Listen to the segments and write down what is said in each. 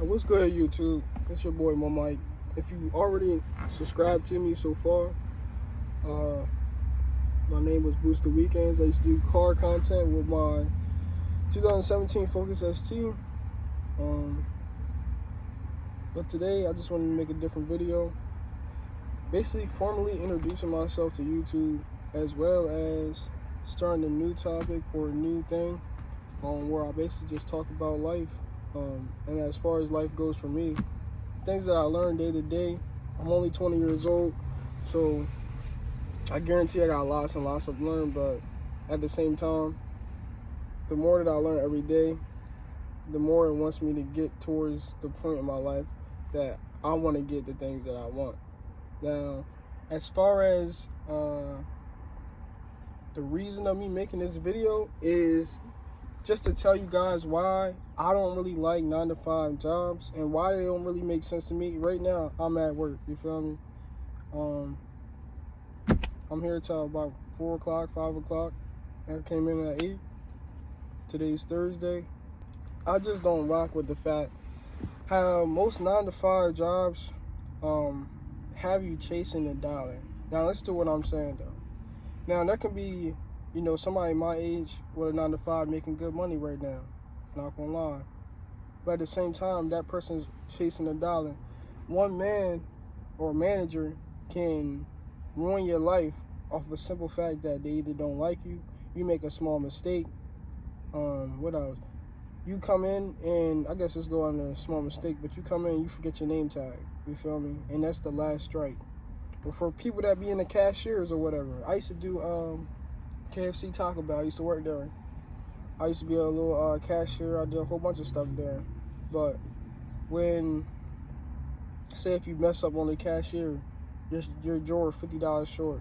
What's good, YouTube? It's your boy MuhMike. If you already subscribed to me so far, my name was Booster Weekends. I used to do car content with my 2017 Focus ST. But today I just wanted to make a different video, basically formally introducing myself to YouTube, as well as starting a new topic or a new thing where I basically just talk about life. And as far as life goes for me, things that I learn day to day. I'm only 20 years old, so I guarantee I got lots and lots to learn, but at the same time, the more that I learn every day, the more it wants me to get towards the point in my life that I want to get the things that I want. Now, as far as the reason of me making this video is just to tell you guys why I don't really like 9-to-5 jobs and why they don't really make sense to me. Right now, I'm at work, you feel me? I'm here till about 4 o'clock, 5 o'clock. I came in at 8. Today's Thursday. I just don't rock with the fact how most 9-to-5 jobs have you chasing a dollar. Now, listen to what I'm saying, though. Now, that can be, you know, somebody my age with a 9-to-5 making good money right now. Not gonna lie. But at the same time, that person's chasing a dollar. One man or manager can ruin your life off of a simple fact that they either don't like you, you make a small mistake. What else? You come in and I guess let's go on a small mistake, but you come in and you forget your name tag. You feel me? And that's the last strike. But for people that be in the cashiers or whatever, I used to do KFC, Taco Bell. I used to work there. I used to be a little cashier. I did a whole bunch of stuff there. But when, say if you mess up on the cashier, your drawer $50 short.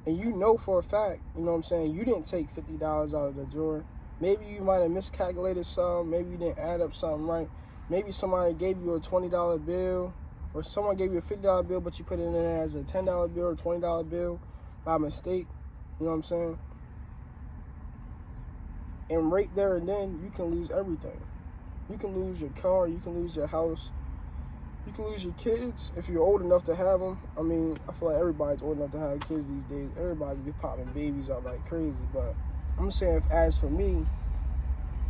And you know for a fact, you know what I'm saying, you didn't take $50 out of the drawer. Maybe you might have miscalculated something. Maybe you didn't add up something right. Maybe somebody gave you a $20 bill, or someone gave you a $50 bill, but you put it in there as a $10 bill or $20 bill by mistake. You know what I'm saying? And right there and then, you can lose everything. You can lose your car. You can lose your house. You can lose your kids if you're old enough to have them. I mean, I feel like everybody's old enough to have kids these days. Everybody be popping babies out like crazy. But I'm saying, as for me,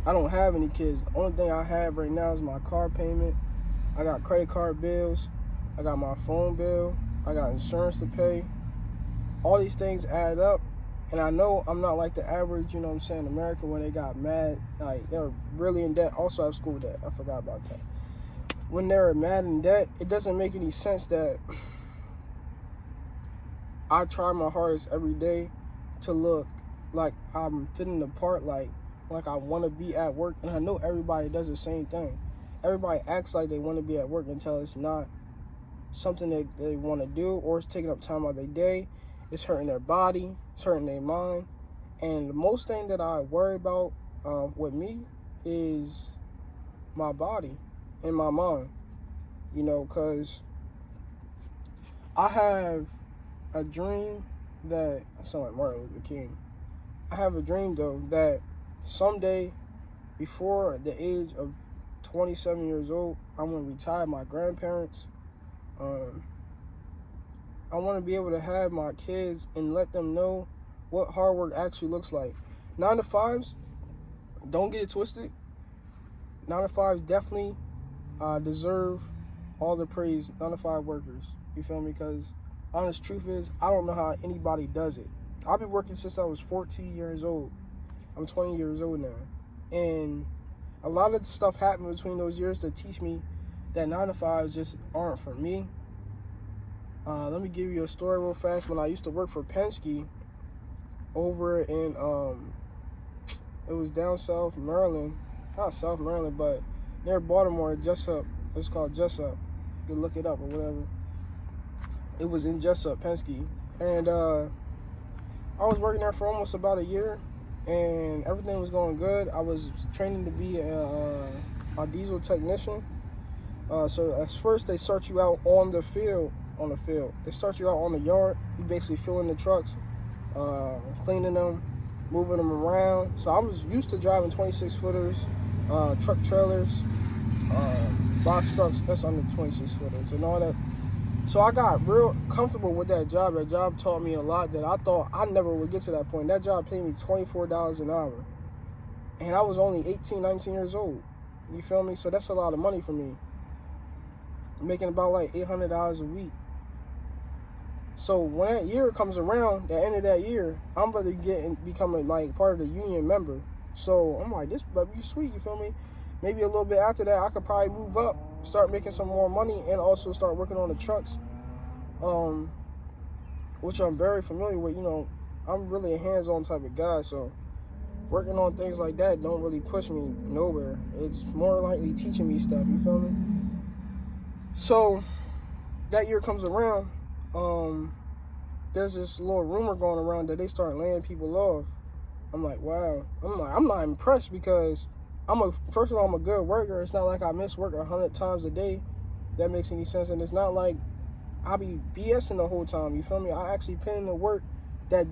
I don't have any kids. The only thing I have right now is my car payment. I got credit card bills. I got my phone bill. I got insurance to pay. All these things add up. And I know I'm not like the average, you know what I'm saying, American when they got mad. Like, they're really in debt. Also have school debt. I forgot about that. When they're mad in debt, it doesn't make any sense that I try my hardest every day to look like I'm fitting the part, like I want to be at work. And I know everybody does the same thing. Everybody acts like they want to be at work until it's not something that they want to do, or it's taking up time out of their day. It's hurting their body. It's hurting their mind. And the most thing that I worry about with me is my body and my mind. You know, because I have a dream that, I sound like Martin Luther King. I have a dream, though, that someday, before the age of 27 years old, I want to retire my grandparents. I want to be able to have my kids and let them know what hard work actually looks like. 9-to-5s, don't get it twisted. 9-to-5s definitely deserve all the praise. 9-to-5 workers, you feel me? Because honest truth is, I don't know how anybody does it. I've been working since I was 14 years old. I'm 20 years old now. And a lot of stuff happened between those years to teach me that 9-to-5s just aren't for me. Let me give you a story real fast. When I used to work for Penske over in, it was down South Maryland. Not South Maryland, but near Baltimore, Jessup. It was called Jessup. You can look it up or whatever. It was in Jessup, Penske. And I was working there for almost about a year, and everything was going good. I was training to be a diesel technician. So at first they start you out on the field. They start you out on the yard. You basically filling the trucks, cleaning them, moving them around. So I was used to driving 26-footers, truck trailers, box trucks that's under 26 footers and all that. So I got real comfortable with that job. That job taught me a lot that I thought I never would get to that point. That job paid me $24 an hour. And I was only 18, 19 years old. You feel me? So that's a lot of money for me. Making about like $800 a week. So when that year comes around, the end of that year, I'm about to become like part of the union member. So I'm like, this better be sweet, you feel me? Maybe a little bit after that, I could probably move up, start making some more money, and also start working on the trucks, which I'm very familiar with. You know, I'm really a hands-on type of guy, so working on things like that don't really push me nowhere. It's more likely teaching me stuff, you feel me? So that year comes around, there's this little rumor going around that they start laying people off. I'm like, wow. I'm not impressed because first of all, I'm a good worker. It's not like I miss work 100 times a day. If that makes any sense. And it's not like I be BSing the whole time. You feel me? I actually put in the work that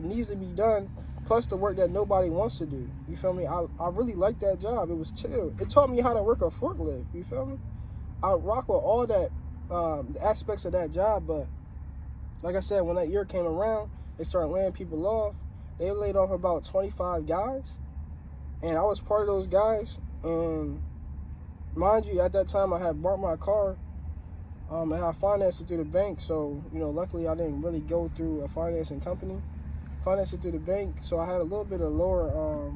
needs to be done, plus the work that nobody wants to do. You feel me? I really like that job. It was chill. It taught me how to work a forklift. You feel me? I rock with all that the aspects of that job, but like I said, when that year came around, they started laying people off. They laid off about 25 guys, and I was part of those guys. And mind you, at that time, I had bought my car, and I financed it through the bank. So, you know, luckily I didn't really go through a financing company. Financed it through the bank, so I had a little bit of lower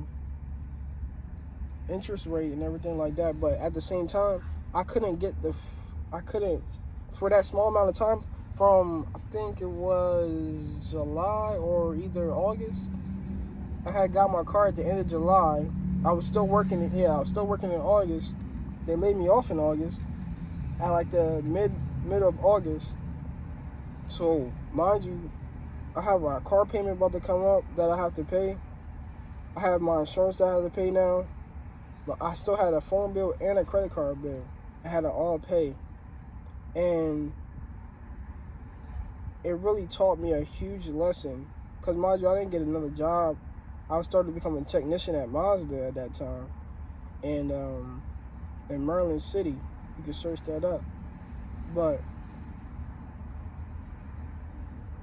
interest rate and everything like that. But at the same time, I couldn't, for that small amount of time, from I think it was July or either August, I had got my car at the end of July. I was still working in August. They laid me off in August, at like the mid of August. So mind you, I have a car payment about to come up that I have to pay. I have my insurance that I have to pay now. But I still had a phone bill and a credit card bill. I had to all pay. And it really taught me a huge lesson. Because mind you, I didn't get another job. I started to become a technician at Mazda at that time. And in Maryland City. You can search that up. But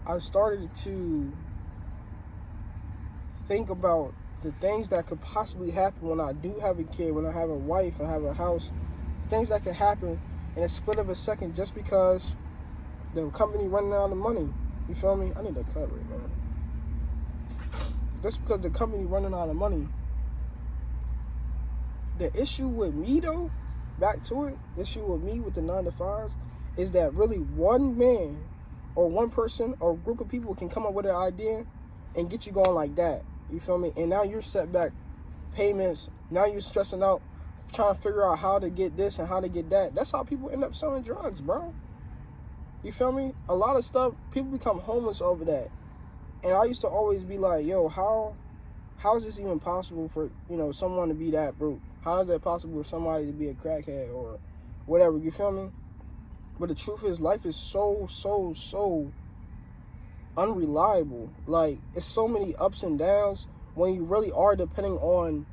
I started to think about the things that could possibly happen when I do have a kid, when I have a wife, I have a house. Things that could happen in a split of a second just because the company running out of money. You feel me? I need to cut right now. Just because the company running out of money. The issue with me though, back to it, the issue with me with the 9-to-5s is that really one man or one person or group of people can come up with an idea and get you going like that. You feel me? And now you're set back payments. Now you're stressing out, trying to figure out how to get this and how to get that. That's how people end up selling drugs, bro. You feel me? A lot of stuff, people become homeless over that. And I used to always be like, yo, how is this even possible for, you know, someone to be that broke? How is that possible for somebody to be a crackhead or whatever? You feel me? But the truth is, life is so unreliable. Like, it's so many ups and downs when you really are depending on,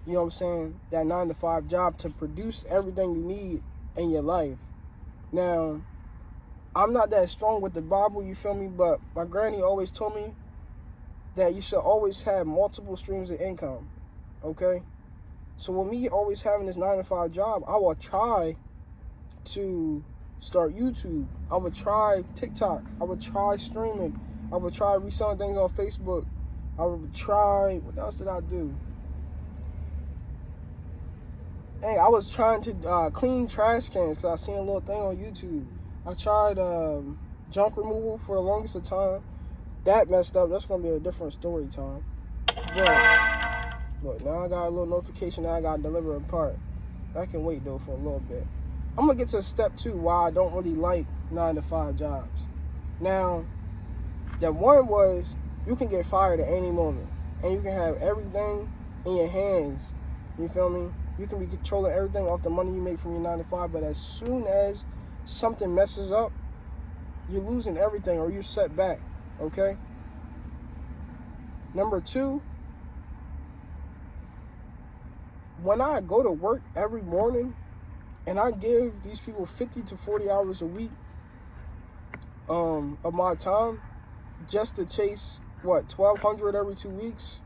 you know what I'm saying, that 9-to-5 job to produce everything you need in your life. Now, I'm not that strong with the Bible, you feel me? But my granny always told me that you should always have multiple streams of income, okay? So with me always having this 9-to-5 job, I will try to start YouTube. I would try TikTok. I would try streaming. I would try reselling things on Facebook. I would try, what else did I do? Hey, I was trying to clean trash cans because I seen a little thing on YouTube. I tried junk removal for the longest of time. That messed up. That's going to be a different story time. But look, now I got a little notification that I got to deliver a part. That can wait, though, for a little bit. I'm going to get to step 2, why I don't really like 9-to-5 jobs. Now, that one was you can get fired at any moment. And you can have everything in your hands. You feel me? You can be controlling everything off the money you make from your 9-to-5. But as soon as something messes up, you're losing everything or you're set back. Okay? Number 2, when I go to work every morning, And I give these people 50 to 40 hours a week of my time just to chase, what, 1,200 every 2 weeks?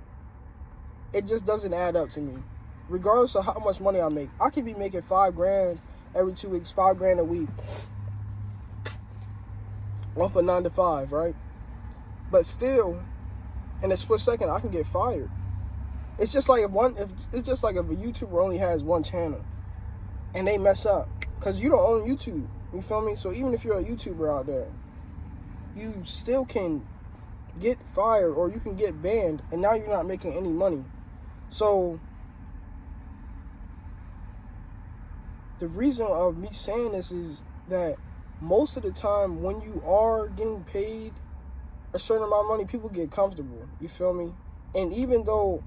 It just doesn't add up to me. Regardless of how much money I make, I could be making $5,000 every 2 weeks, $5,000 a week off a 9 to 5, right? But still, in a split second, I can get fired. It's just like if a YouTuber only has one channel and they mess up, because you don't own YouTube. You feel me? So even if you're a YouTuber out there, you still can get fired or you can get banned, and now you're not making any money. So the reason of me saying this is that most of the time when you are getting paid a certain amount of money, people get comfortable. You feel me? And even though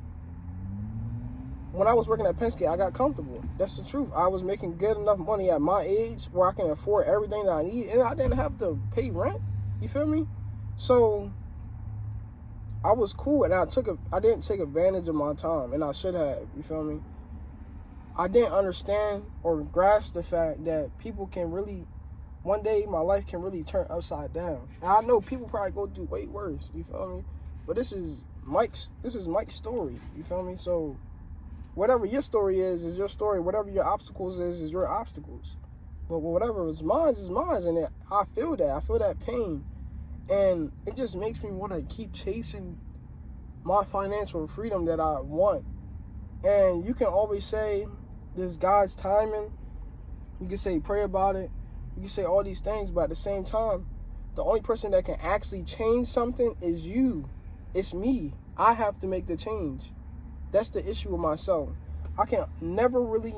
when I was working at Penn State, I got comfortable. That's the truth. I was making good enough money at my age where I can afford everything that I need, and I didn't have to pay rent. You feel me? So I was cool, and I didn't take advantage of my time, and I should have. You feel me? I didn't understand or grasp the fact that people can really, one day my life can really turn upside down. And I know people probably go through way worse. You feel me? But this is Mike's story. You feel me? So whatever your story is your story. Whatever your obstacles is your obstacles. But whatever is mine, and I feel that. I feel that pain. And it just makes me want to keep chasing my financial freedom that I want. And you can always say, this God's timing. You can say, pray about it. You can say all these things, but at the same time, the only person that can actually change something is you. It's me. I have to make the change. That's the issue with myself. I can never really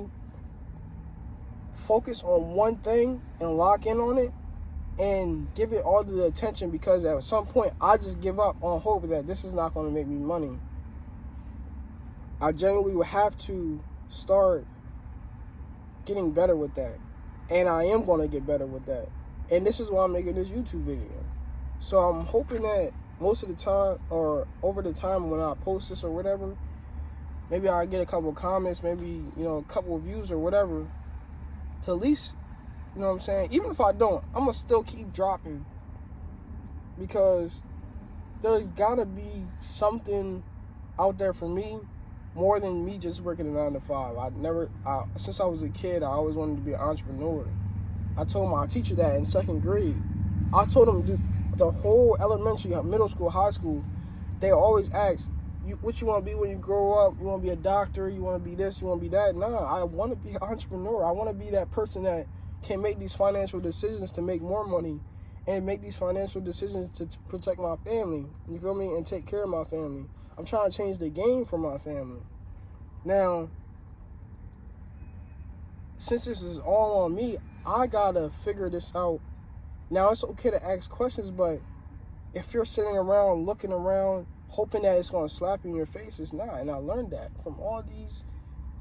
focus on one thing and lock in on it and give it all the attention, because at some point I just give up on hope that this is not going to make me money. I genuinely would have to start getting better with that. And I am going to get better with that. And this is why I'm making this YouTube video. So I'm hoping that most of the time, or over the time when I post this or whatever, maybe I get a couple of comments, maybe, a couple of views or whatever, to at least, you know what I'm saying? Even if I don't, I'm going to still keep dropping, because there's got to be something out there for me more than me just working a 9 to 5. Since I was a kid, I always wanted to be an entrepreneur. I told my teacher that in 2nd grade. I told him the whole elementary, middle school, high school, they always ask, what you want to be when you grow up? You want to be a doctor? You want to be this? You want to be that? No, I want to be an entrepreneur. I want to be that person that can make these financial decisions to make more money and make these financial decisions to protect my family. You feel me? And take care of my family. I'm trying to change the game for my family. Now, since this is all on me, I gotta figure this out. Now, it's okay to ask questions, but if you're sitting around, looking around, hoping that it's gonna slap you in your face, it's not. And I learned that from all these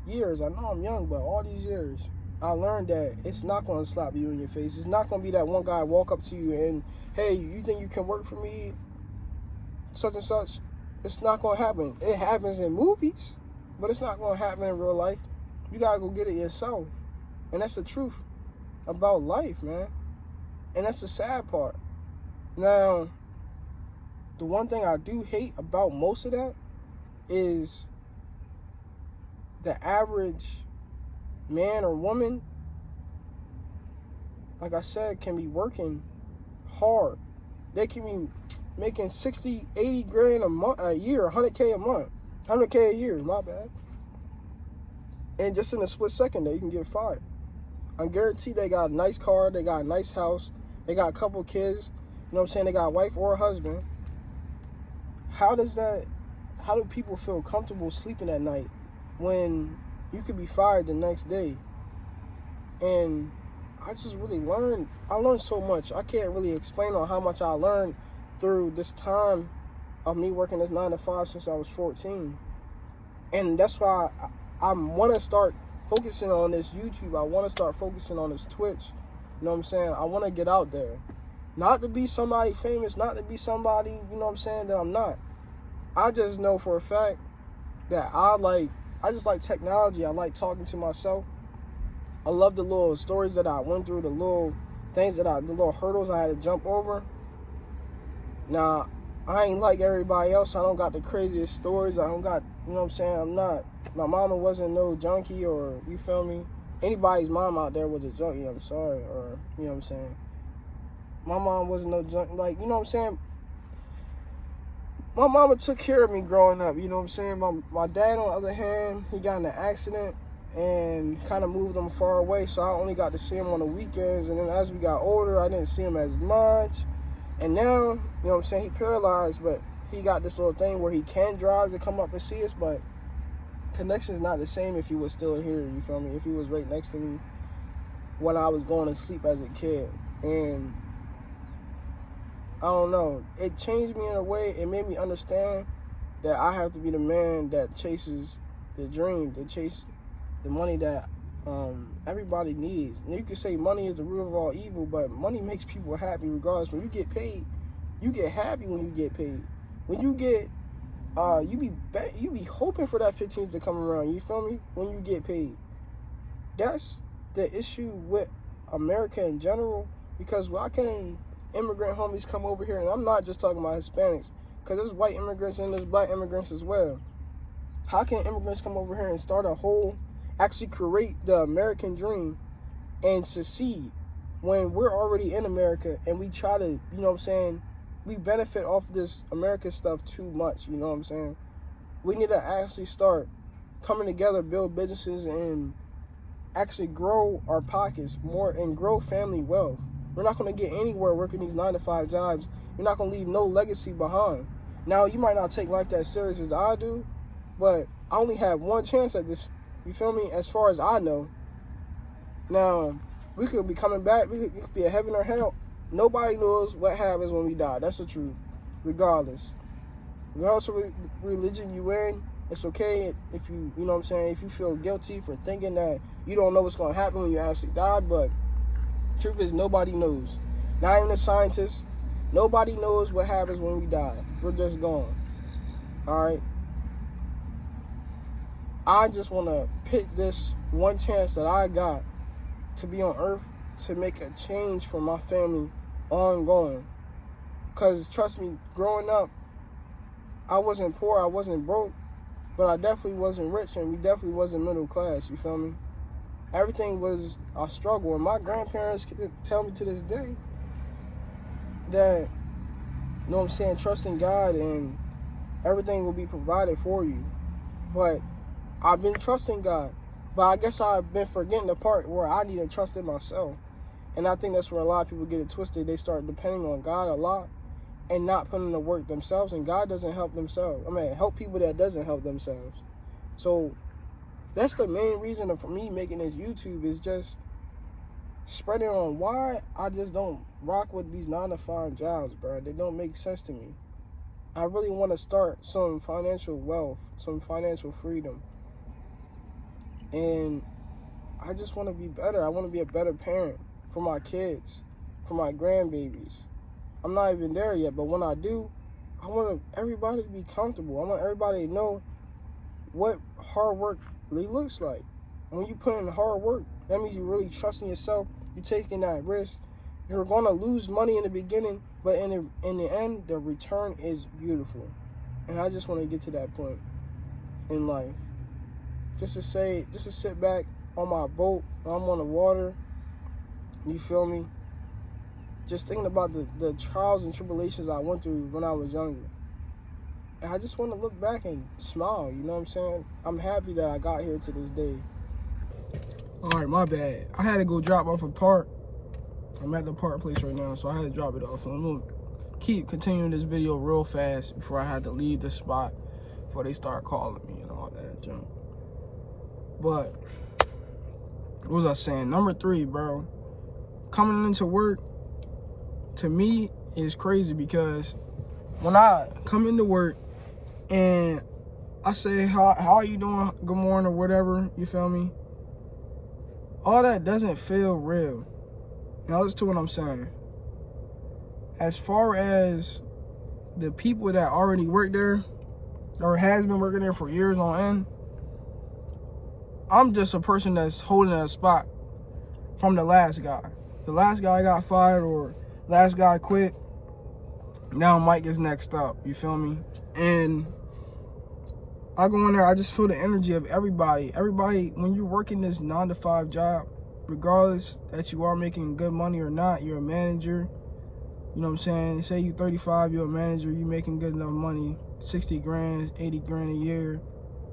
years. I know I'm young, but all these years, I learned that it's not gonna slap you in your face. It's not gonna be that one guy walk up to you and, hey, you think you can work for me? Such and such. It's not gonna happen. It happens in movies, but it's not gonna happen in real life. You gotta go get it yourself. And that's the truth about life, man. And that's the sad part. Now, the one thing I do hate about most of that is the average man or woman, like I said, can be working hard. They can be making 60, 80 grand a year, 100K a month, 100K a year, my bad. And just in a split second, they can get fired. I'm guaranteed they got a nice car, they got a nice house, they got a couple kids, you know what I'm saying, they got a wife or a husband. How do people feel comfortable sleeping at night when you could be fired the next day? And I just really learned so much. I can't really explain on how much I learned through this time of me working this 9 to 5 since I was 14. And that's why I want to start focusing on this YouTube. I want to start focusing on this Twitch. You know what I'm saying? I want to get out there. Not to be somebody famous, not to be somebody, you know what I'm saying, that I'm not. I just know for a fact that I just like technology. I like talking to myself. I love the little stories that I went through, the little things the little hurdles I had to jump over. Now, I ain't like everybody else. I don't got the craziest stories. I don't got, you know what I'm saying? My mama wasn't no junkie, or, you feel me? Anybody's mom out there was a junkie, I'm sorry, or, you know what I'm saying? My mom wasn't no junkie, like, you know what I'm saying? My mama took care of me growing up, you know what I'm saying? My dad, on the other hand, he got in an accident and kind of moved him far away, so I only got to see him on the weekends. And then as we got older, I didn't see him as much. And now, you know what I'm saying, he paralyzed, but he got this little thing where he can drive to come up and see us, but connection's not the same if he was still here, you feel me? If he was right next to me when I was going to sleep as a kid. And I don't know, it changed me in a way. It made me understand that I have to be the man that chases the dream, that chase the money that everybody needs. And you can say money is the root of all evil, but money makes people happy regardless. When you get paid, you get happy when you get paid. When you get, you be hoping for that 15th to come around, you feel me? When you get paid. That's the issue with America in general, because why can immigrant homies come over here, and I'm not just talking about Hispanics, because there's white immigrants and there's black immigrants as well. How can immigrants come over here and start a whole, actually create the American dream and succeed when we're already in America and we try to, you know what I'm saying, we benefit off this American stuff too much, you know what I'm saying? We need to actually start coming together, build businesses, and actually grow our pockets more and grow family wealth. We're not going to get anywhere working these 9-to-5 jobs. You're not going to leave no legacy behind. Now, you might not take life that serious as I do, but I only have one chance at this, you feel me, as far as I know. Now, we could be coming back. We could be a heaven or hell. Nobody knows what happens when we die. That's the truth, regardless. Regardless of religion you in, it's okay if you know what I'm saying, if you feel guilty for thinking that you don't know what's going to happen when you actually die, but truth is, nobody knows. Not even the scientists. Nobody knows what happens when we die. We're just gone. All right? I just want to pick this one chance that I got to be on Earth to make a change for my family ongoing. Because, trust me, growing up, I wasn't poor, I wasn't broke, but I definitely wasn't rich, and we definitely wasn't middle class, you feel me? Everything was a struggle, and my grandparents tell me to this day that, you know what I'm saying, trust in God and everything will be provided for you. But I've been trusting God, but I guess I've been forgetting the part where I need to trust in myself. And I think that's where a lot of people get it twisted. They start depending on God a lot and not putting in the work themselves, and God doesn't help themselves. Help people that doesn't help themselves. So that's the main reason for me making this YouTube, is just spreading on why I just don't rock with these 9-to-5 jobs, bro. They don't make sense to me. I really want to start some financial wealth, some financial freedom. And I just want to be better. I want to be a better parent for my kids, for my grandbabies. I'm not even there yet, but when I do, I want everybody to be comfortable. I want everybody to know what hard work really looks like. When you put in hard work, that means you're really trusting yourself. You're taking that risk. You're going to lose money in the beginning, but in the end, the return is beautiful. And I just want to get to that point in life. Just to sit back on my boat, I'm on the water, you feel me? Just thinking about the trials and tribulations I went through when I was younger. And I just want to look back and smile, you know what I'm saying? I'm happy that I got here to this day. All right, my bad. I had to go drop off a part. I'm at the park place right now, so I had to drop it off. And I'm going to continuing this video real fast before I had to leave the spot, before they start calling me and all that junk. But, what was I saying? Number 3, bro. Coming into work, to me, is crazy, because when I come into work and I say, how are you doing? Good morning or whatever, you feel me? All that doesn't feel real. Now listen to what I'm saying. As far as the people that already work there, or has been working there for years on end, I'm just a person that's holding a spot from the last guy. The last guy got fired or last guy quit. Now Mike is next up. You feel me? And I go in there, I just feel the energy of everybody. Everybody, when you're working this 9-to-5 job, regardless that you are making good money or not, you're a manager. You know what I'm saying? Say you're 35, you're a manager, you're making good enough money, 60 grand, 80 grand a year.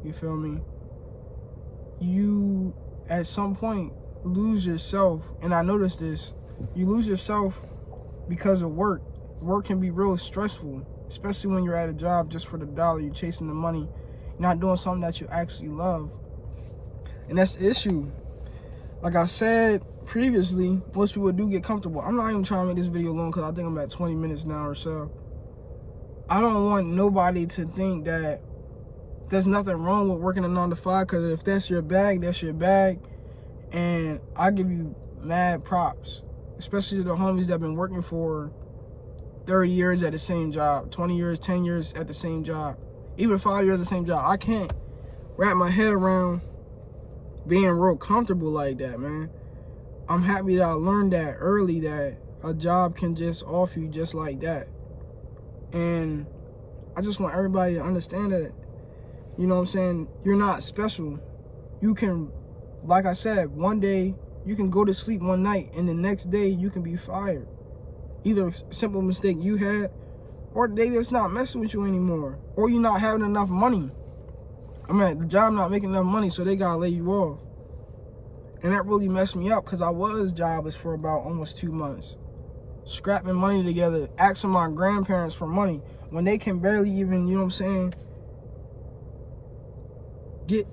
You feel me? You, at some point, lose yourself. And I noticed this. You lose yourself because of work. Work can be real stressful, especially when you're at a job just for the dollar. You're chasing the money, not doing something that you actually love. And that's the issue. Like I said previously, most people do get comfortable. I'm not even trying to make this video long because I think I'm at 20 minutes now or so. I don't want nobody to think that there's nothing wrong with working a 9-to-5, because if that's your bag, that's your bag. And I give you mad props, especially to the homies that have been working for 30 years at the same job, 20 years, 10 years at the same job, even 5 years at the same job. I can't wrap my head around being real comfortable like that, man. I'm happy that I learned that early, that a job can just offer you just like that. And I just want everybody to understand that, you know what I'm saying, you're not special. You can, like I said, one day you can go to sleep one night and the next day you can be fired. Either a simple mistake you had, or the day that's not messing with you anymore, or you're not having enough money. I mean, the job not making enough money, so they gotta lay you off. And that really messed me up, because I was jobless for about almost 2 months. Scrapping money together, asking my grandparents for money when they can barely even, you know what I'm saying, get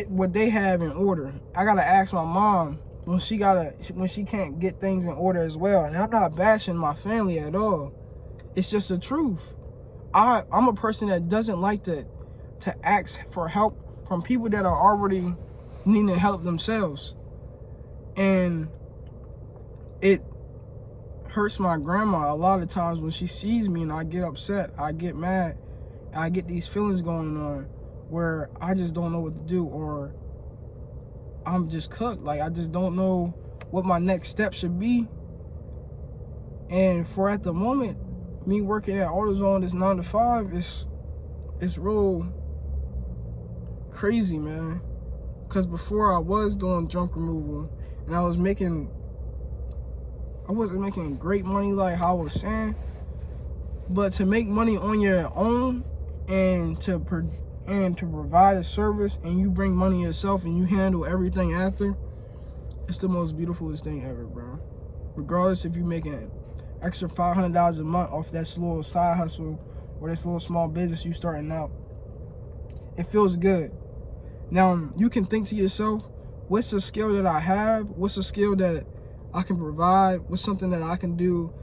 what they have in order. I gotta ask my mom when she can't get things in order as well. And I'm not bashing my family at all. It's just the truth. I'm a person that doesn't like to ask for help from people that are already needing help themselves. And it hurts my grandma a lot of times when she sees me and I get upset, I get mad, and I get these feelings going on where I just don't know what to do, or I'm just cooked. Like, I just don't know what my next step should be. And for at the moment, me working at AutoZone, this 9-to-5, it's real crazy, man. Because before I was doing junk removal and I wasn't making great money like how I was saying, but to make money on your own and to provide a service, and you bring money yourself and you handle everything after, it's the most beautifulest thing ever, bro. Regardless if you're making extra $500 a month off that little side hustle or this little small business you starting out, it feels good. Now, you can think to yourself, what's a skill that I have? What's a skill that I can provide? What's something that I can do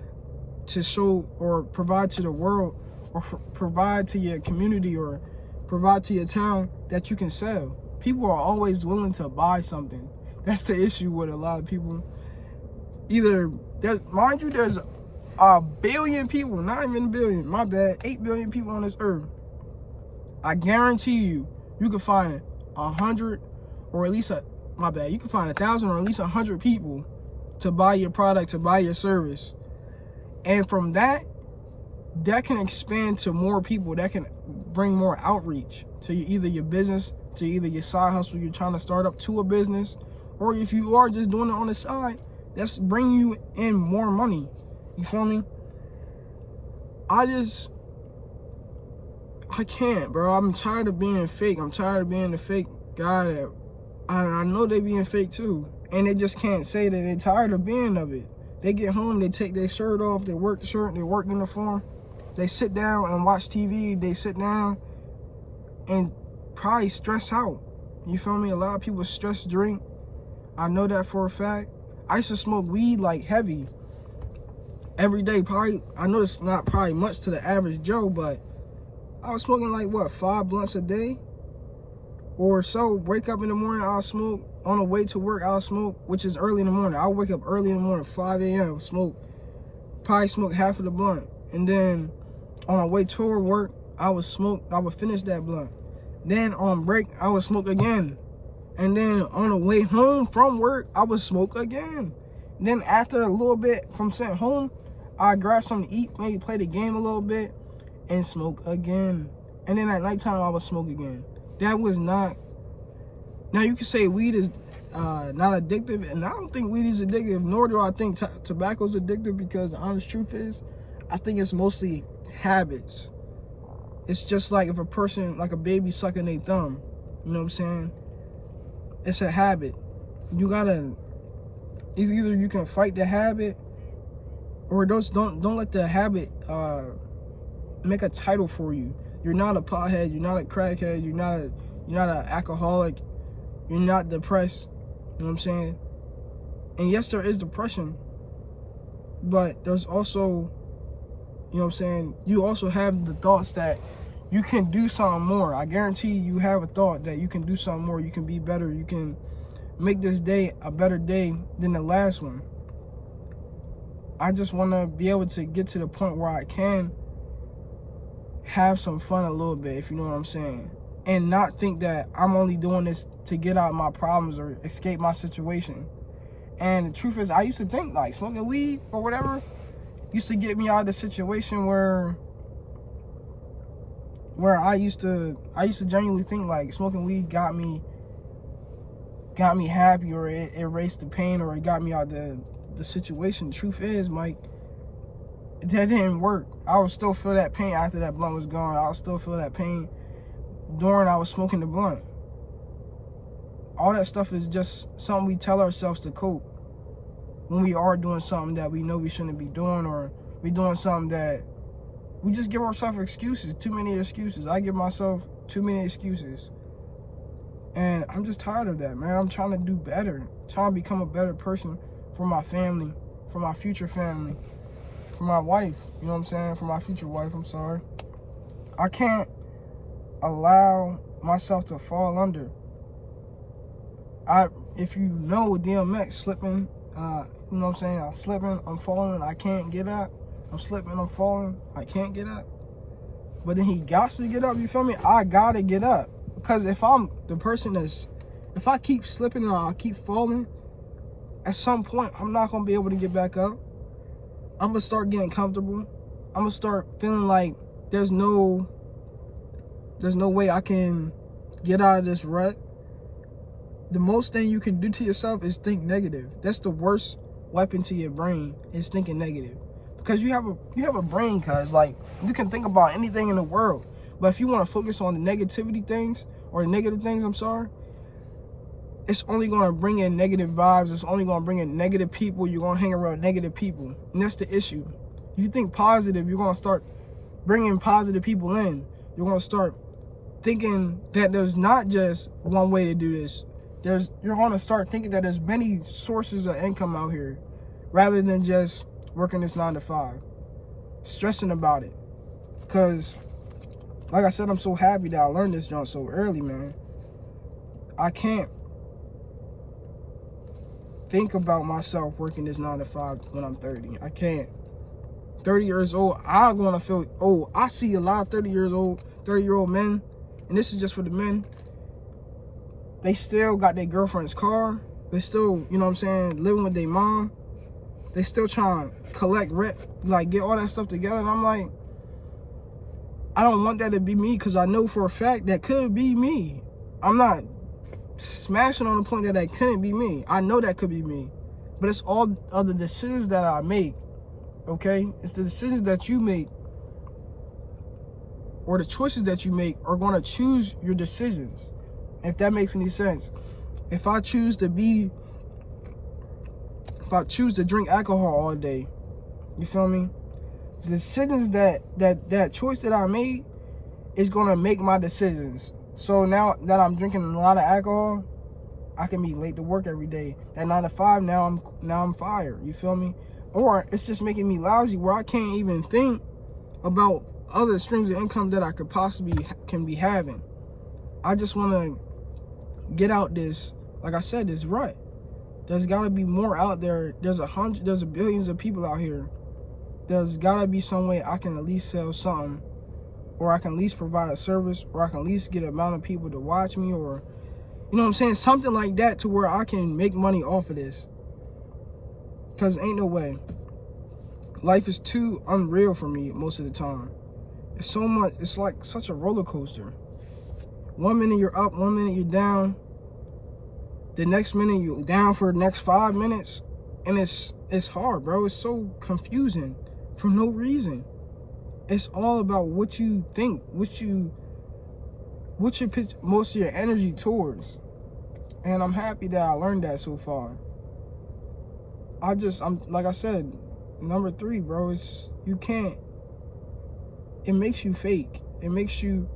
to show or provide to the world, or provide to your community, or provide to your town that you can sell? People are always willing to buy something. That's the issue with a lot of people. Mind you, there's a billion people, not even a billion, my bad, 8 billion people on this earth. I guarantee you can find 100, or at least you can find 1,000 or at least 100 people to buy your product, to buy your service. And from that can expand to more people. That can bring more outreach to either your business, to either your side hustle you're trying to start up, to a business, or if you are just doing it on the side, that's bringing you in more money. You feel me? I can't, bro. I'm tired of being fake. I'm tired of being the fake guy that I know they being fake too. And they just can't say that they're tired of being of it. They get home, they take their shirt off, they work the shirt, they work uniform, they sit down and watch TV, they sit down and probably stress out. You feel me? A lot of people stress drink. I know that for a fact. I used to smoke weed like heavy every day. Probably, I know it's not probably much to the average Joe, but I was smoking like, what, 5 blunts a day or so. Wake up in the morning, I'll smoke. On the way to work, I'll smoke, which is early in the morning. I'll wake up early in the morning, 5 a.m., probably smoke half of the blunt. And then on the way toward work, I would finish that blunt. Then on break, I would smoke again. And then on the way home from work, I would smoke again. Then after a little bit from sitting home, I grab something to eat, maybe play the game a little bit, and smoke again. And then at nighttime, I would smoke again. That was not... Now, you can say weed is not addictive, and I don't think weed is addictive, nor do I think tobacco is addictive, because the honest truth is, I think it's mostly habits. It's just like if a person, like a baby sucking their thumb, you know what I'm saying? It's a habit. You gotta, either you can fight the habit, or don't let the habit make a title for you. You're not a pothead, you're not a crackhead, you're not an alcoholic, you're not depressed, you know what I'm saying? And yes, there is depression, but there's also, you know what I'm saying, you also have the thoughts that you can do something more. I guarantee you have a thought that you can do something more, you can be better, you can make this day a better day than the last one. I just want to be able to get to the point where I can have some fun a little bit, if you know what I'm saying, and not think that I'm only doing this to get out my problems or escape my situation. And the truth is, I used to think like smoking weed or whatever used to get me out of the situation where I used to genuinely think like smoking weed got me happy, or it erased the pain, or it got me out the situation. The truth is, Mike, that didn't work. I would still feel that pain after that blunt was gone. I would still feel that pain during I was smoking the blunt. All that stuff is just something we tell ourselves to cope when we are doing something that we know we shouldn't be doing, or we doing something that we just give ourselves excuses, too many excuses. I give myself too many excuses. And I'm just tired of that, man. I'm trying to do better, trying to become a better person for my family, for my future family, for my wife, you know what I'm saying? For my future wife, I'm sorry. I can't allow myself to fall under. If you know DMX slipping, you know what I'm saying? I'm slipping, I'm falling, I can't get up. I'm slipping, I'm falling, I can't get up. But then he got to get up, you feel me? I gotta get up. Because if I'm the person if I keep slipping and I keep falling, at some point, I'm not gonna be able to get back up. I'm gonna start getting comfortable. I'm gonna start feeling like there's no way I can get out of this rut. The most thing you can do to yourself is think negative. That's the worst weapon to your brain, is thinking negative. Because you have a brain, cuz like you can think about anything in the world. But if you want to focus on the negativity things, or the negative things, I'm sorry, it's only going to bring in negative vibes. It's only going to bring in negative people. You're going to hang around negative people. And that's the issue. If you think positive, you're going to start bringing positive people in. You're going to start thinking that there's not just one way to do this. You're going to start thinking that there's many sources of income out here, rather than just working this 9 to 5, stressing about it. Because, like I said, I'm so happy that I learned this joint so early, man. I can't think about myself working this 9 to 5 when I'm 30. I can't. 30 years old, I'm going to feel old. I see a lot of 30-year-old men, and this is just for the men. They still got their girlfriend's car. They still, you know what I'm saying, living with their mom. They still trying to collect rent, like get all that stuff together. And I'm like, I don't want that to be me, because I know for a fact that could be me. I'm not smashing on the point that couldn't be me. I know that could be me. But it's all of the decisions that I make, okay? It's the decisions that you make, or the choices that you make are going to choose your decisions, if that makes any sense. If I choose to drink alcohol all day, you feel me? The decisions that choice that I made is gonna make my decisions. So now that I'm drinking a lot of alcohol, I can be late to work every day. That 9 to 5, now I'm fired. You feel me? Or it's just making me lousy, where I can't even think about other streams of income that I could possibly can be having. I just want to get out this, like I said, this rut. There's got to be more out there. There's billions of people out here. There's got to be some way I can at least sell something, or I can at least provide a service, or I can at least get an amount of people to watch me, or, you know what I'm saying, something like that, to where I can make money off of this. Because ain't no way. Life is too unreal for me most of the time. It's so much, it's like such a roller coaster. 1 minute you're up, 1 minute you're down. The next minute you're down for the next 5 minutes. And it's hard, bro. It's so confusing for no reason. It's all about what you think, what you pitch most of your energy towards. And I'm happy that I learned that so far. I'm like I said, number 3, bro, it makes you fake. It makes you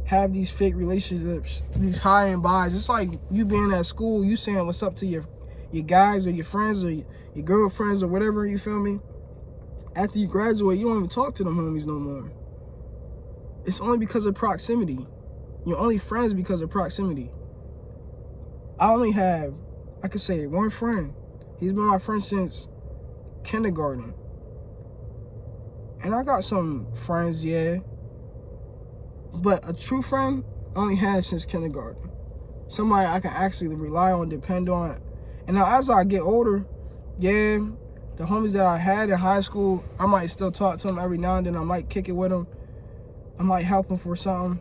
have these fake relationships, these high and buys. It's like you being at school, you saying what's up to your guys or your friends or your girlfriends or whatever, you feel me? After you graduate, you don't even talk to them homies no more. It's only because of proximity. You're only friends because of proximity. I only have, I could say, 1 friend. He's been my friend since kindergarten. And I got some friends, yeah. But a true friend I only had since kindergarten. Somebody I can actually rely on, depend on. And now as I get older, yeah, the homies that I had in high school, I might still talk to them every now and then. I might kick it with them. I might help them for something.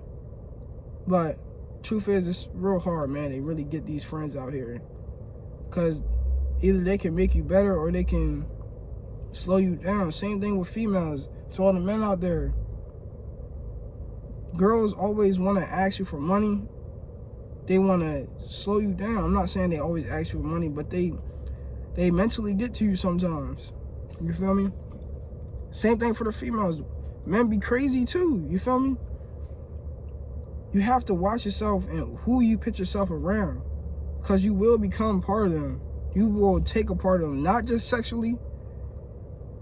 But truth is, it's real hard, man. They really get these friends out here. Because either they can make you better or they can slow you down. Same thing with females. To all the men out there. Girls always want to ask you for money. They want to slow you down. I'm not saying they always ask you for money, but they mentally get to you sometimes. You feel me? Same thing for the females. Men be crazy too. You feel me? You have to watch yourself and who you put yourself around. Because you will become part of them. You will take a part of them. Not just sexually.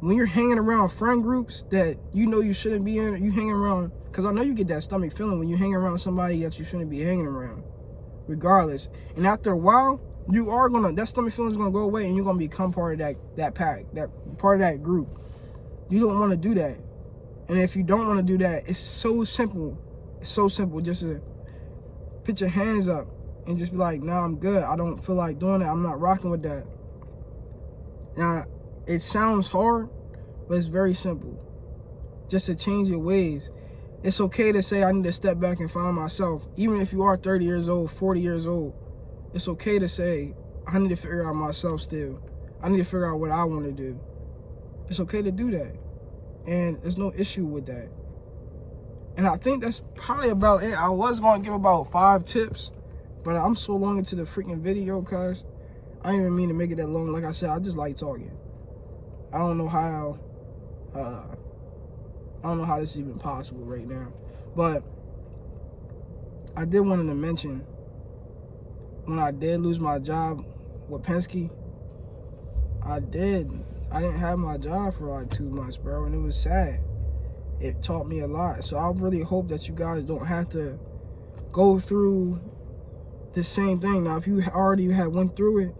When you're hanging around friend groups that you know you shouldn't be in, you hang around, because I know you get that stomach feeling when you hang around somebody that you shouldn't be hanging around, regardless. And after a while, that stomach feeling is gonna go away, and you're gonna become part of that pack, that part of that group. You don't want to do that, and if you don't want to do that, it's so simple. It's so simple, just to put your hands up and just be like, nah, I'm good. I don't feel like doing it. I'm not rocking with that. Now, it sounds hard, but it's very simple. Just to change your ways. It's okay to say I need to step back and find myself. Even if you are 30 years old, 40 years old, it's okay to say I need to figure out myself still. I need to figure out what I want to do. It's okay to do that. And there's no issue with that. And I think that's probably about it. I was going to give about 5 tips, but I'm so long into the freaking video, cuz I didn't even mean to make it that long. Like I said, I just like talking. I don't know how this is even possible right now. But I did want to mention, when I did lose my job with Penske, I didn't have my job for like 2 months, bro, and it was sad. It taught me a lot. So I really hope that you guys don't have to go through the same thing. Now, if you already went through it,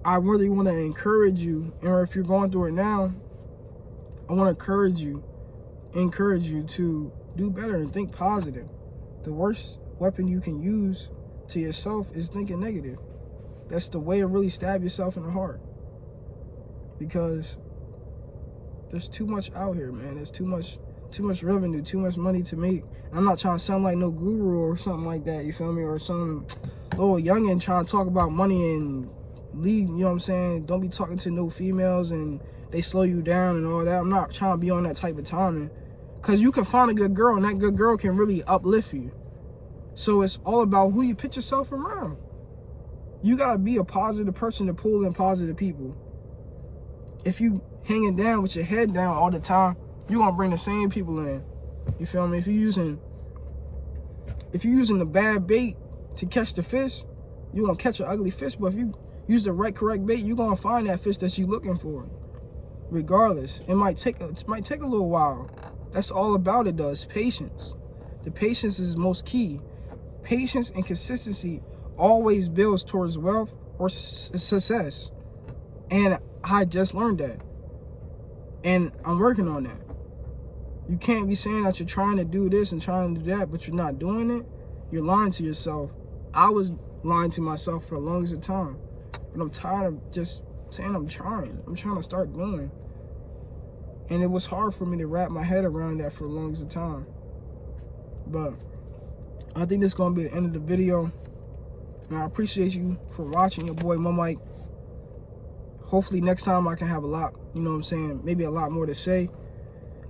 I really want to encourage you, or if you're going through it now, I want to encourage you to do better and think positive. The worst weapon you can use to yourself is thinking negative. That's the way to really stab yourself in the heart. Because there's too much out here, man. There's too much revenue, too much money to make. I'm not trying to sound like no guru or something like that, you feel me? Or some little youngin' trying to talk about money and leave, you know what I'm saying? Don't be talking to no females and they slow you down and all that. I'm not trying to be on that type of timing. Because you can find a good girl, and that good girl can really uplift you. So it's all about who you put yourself around. You got to be a positive person to pull in positive people. If you hanging down with your head down all the time, you're going to bring the same people in. You feel me? If you're using the bad bait to catch the fish, you're going to catch an ugly fish. But if you use the correct bait, you're going to find that fish that you're looking for. Regardless, it might take a little while. That's all about it, does patience. The patience is most key. Patience and consistency always builds towards wealth or success. And I just learned that. And I'm working on that. You can't be saying that you're trying to do this and trying to do that, but you're not doing it. You're lying to yourself. I was lying to myself for the longest time. And I'm tired of just saying I'm trying to start doing. And it was hard for me to wrap my head around that for the longest time. But I think this is going to be the end of the video. And I appreciate you for watching. Your boy MuhMike. Hopefully next time I can have a lot, you know what I'm saying, maybe a lot more to say.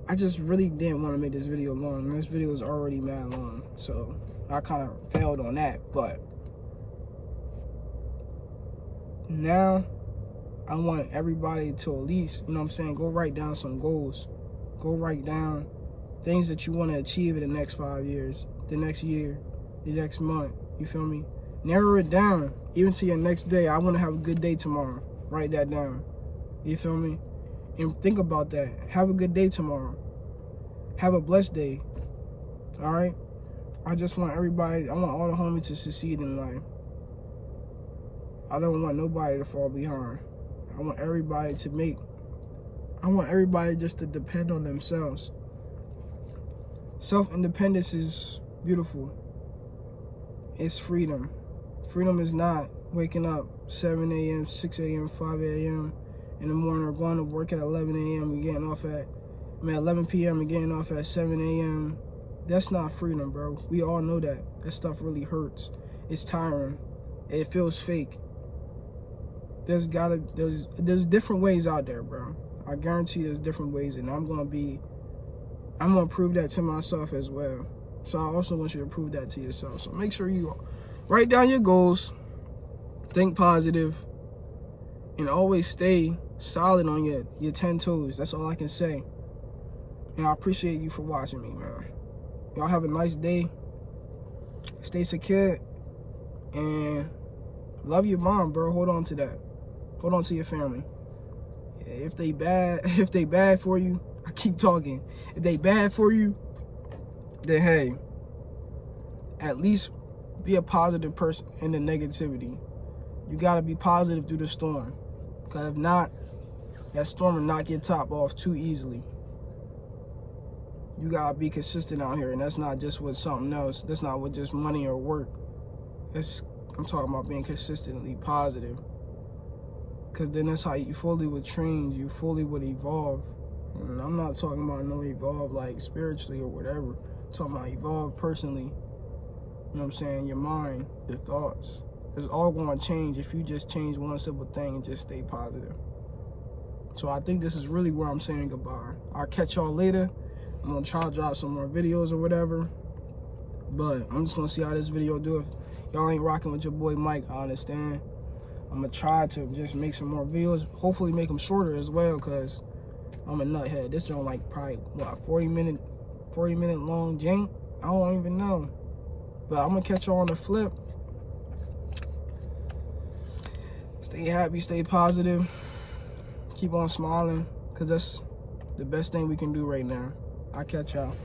I just really didn't want to make this video long. And this video is already mad long. So I kind of failed on that. But now I want everybody to at least, you know what I'm saying, go write down some goals. Go write down things that you want to achieve in the next 5 years, the next year, the next month. You feel me? Narrow it down. Even to your next day. I want to have a good day tomorrow. Write that down. You feel me? And think about that. Have a good day tomorrow. Have a blessed day. Alright? I just want everybody, I want all the homies to succeed in life. I don't want nobody to fall behind. I want everybody just to depend on themselves. Self-independence is beautiful. It's freedom. Freedom is not waking up 7 a.m., 6 a.m., 5 a.m. in the morning, or going to work at 11 a.m. and getting off at 11 p.m. and getting off at 7 a.m. That's not freedom, bro. We all know that. That stuff really hurts. It's tiring. It feels fake. There's different ways out there, bro. I guarantee there's different ways, and I'm gonna prove that to myself as well. So I also want you to prove that to yourself. So make sure you write down your goals, think positive, and always stay solid on your 10 toes. That's all I can say. And I appreciate you for watching me, man. Y'all have a nice day. Stay secure, and love your mom, bro. Hold on to that. Hold on to your family. If they bad for you, I keep talking. If they bad for you, then hey, at least be a positive person in the negativity. You gotta be positive through the storm. Cause if not, that storm will knock your top off too easily. You gotta be consistent out here, and that's not just with something else. That's not with just money or work. I'm talking about being consistently positive. Cause then that's how you fully would change, you fully would evolve. And I'm not talking about no evolve like spiritually or whatever. I'm talking about evolve personally. You know what I'm saying? Your mind, your thoughts. It's all going to change if you just change one simple thing and just stay positive. So I think this is really where I'm saying goodbye. I'll catch y'all later. I'm going to try to drop some more videos or whatever. But I'm just going to see how this video do. If y'all ain't rocking with your boy Mike, I understand. I'm going to try to just make some more videos. Hopefully make them shorter as well, because I'm a nuthead. This joint like probably, what, 40 minute long jank? I don't even know. But I'm going to catch y'all on the flip. Stay happy, stay positive. Keep on smiling, because that's the best thing we can do right now. I'll catch y'all.